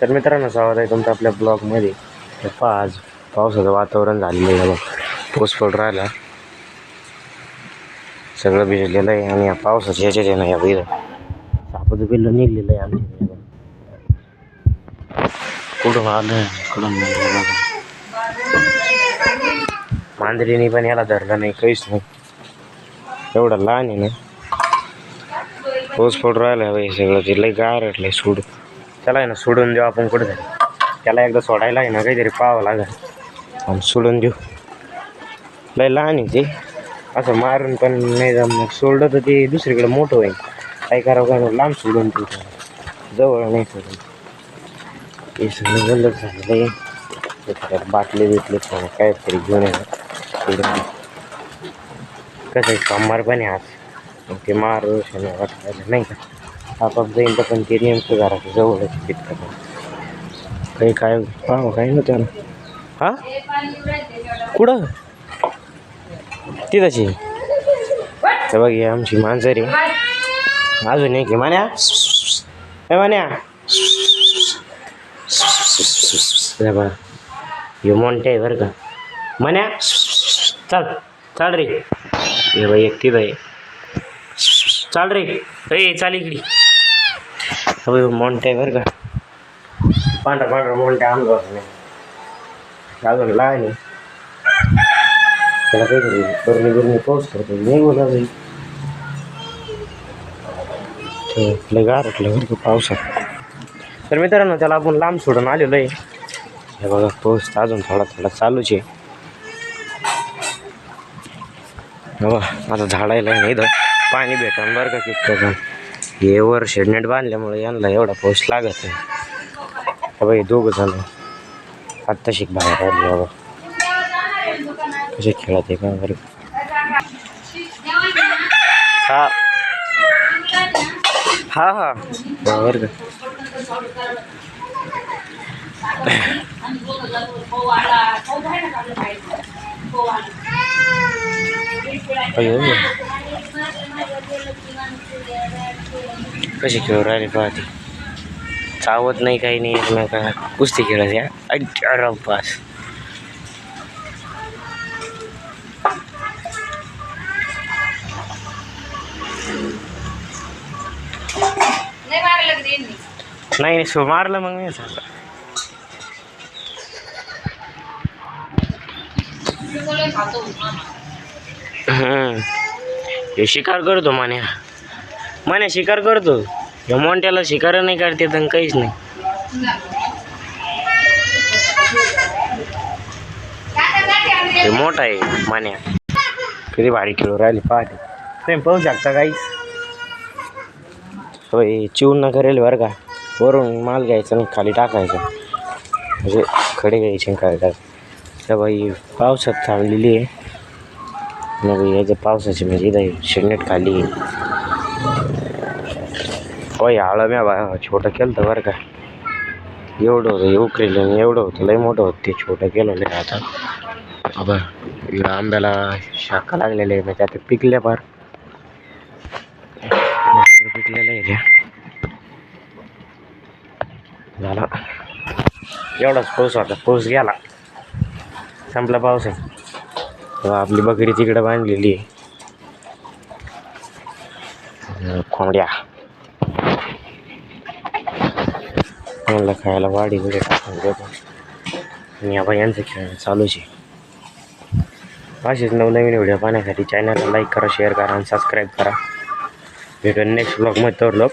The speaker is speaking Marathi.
तर मित्रांनो, स्वागत आहे तुमचं आपल्या ब्लॉगमध्ये. तर पहा, आज पावसाचं वातावरण झालेलं आहे बघ. पाऊस पडून राहिला, सगळं भिजलेलं आहे. आणि या पावसाच्या ह्याच्यात आहे ना, या विहिर सापाचं बिल्लं निघलेलं आहे आमच्याकडे बघ. कुठून आलं कुठून नाही बघा. मांजरीने पण याला धरलं नाही, काहीच नाही. एवढा लहान आहे ना. पाऊस पडून राहिला बाई, सगळं ते लई गारटलंय. त्याला आहे ना सोडून देऊ आपण कुठं तरी. त्याला एकदा सोडायला आहे ना काहीतरी पाहावं लागेल आणि सोडून देऊ. लय लहान आहे ते, असं मारून पण नाही जमणार. सोडलं तर ते दुसरीकडे मोठं होईल. काय करावं काय लांब सोडून देऊ, जवळ नाही सोडून. हे सगळं गलत झालेलं आहे. बाटले बिटले काहीतरी घेऊन येणार. कसं आहे, सोमवार पण आहे आज. ते मारू वाटायला नाही का, आपाप जाईल तर. पण ते नेमकं घराचं जवळच तितकं काही काय पाहावं काय ना त्याला. हा कुठं तिथंची तर बघ, ही आमची मांजर आहे. अजून एक मान्या मान्या बघा, हे मोठे आहे बरं का. मान्या चाल चाल रे. हे बाई एक तिथं आहे, चाल रे. ए चाल इकडे. मोठे आहे बरं का. पांढरा पांढरा मोठ्या आणलं नाही, अजून लहान आहे. त्याला काहीतरी बरणी बिरणी पाऊस करतो नाही बोला बाई. लय गारटलं बरं का पावसात. तर मित्रांनो, त्याला आपण लांब सोडून आलेलो आहे. हे बघा, पाऊस अजून थोडा थोडा चालूच आहे. बघा, आता झाडायला नाही इथं पाणी भेटून बरं का कितकं. पण हे वर शेडनेट बांधल्यामुळे यांना एवढा पाऊस लागत नाही. बाई दोघं जण आत्ता शिक बाहेर आली. बाबा कसे खेळत आहे का बरं. हा हा हा बरं का. कशी खेळू राहिले पाहते, चावत नाही काही नाही एकमेका. कुस्ती खेळत या अरे पास. नाही सो मारलं मग मी. हे शिकार करतो मान्या शिकार करतो. या मोंट्याला शिकार नाही करते तर काहीच नाही. हे मोठा आहे मान्या, किती भारी खेळू राहिले पाहते. तुम्ही पाहू शकता काहीच. होय, चिवून न करेल बरं का. वरून माल घ्यायचा आणि खाली टाकायचं, म्हणजे खडे घ्यायचे काय काय. तर बाई पावसात थांबलेली आहे. मग याच्या पावसाची म्हणजे इथं शेडनेट खाली होय. आळं म्या बा छोटं केलं तर बरं का. एवढं होतं उकरेल आणि एवढं होतं लय मोठं होतं. ते छोटं केलं आता. अबा आंब्याला शाखा लागलेल्या आहे, म्हणजे आता पिकल्या फार पिकलेलं आहे त्या. झाला एवढाच पाऊस होता, पाऊस गेला, संपला पाऊस आहे. आपली बकरी तिकडे बांधलेली आहे. कोंबड्या मला खायला वाडी वगैरे टाकून देतो. आणि आपण यांचं खेळणं चालूच आहे. असेच नवनवीन व्हिडिओ पाहण्यासाठी चॅनलला लाईक करा, शेअर करा आणि सबस्क्राईब करा. भेटून नेक्स्ट ब्लॉगमध्ये. तर लोक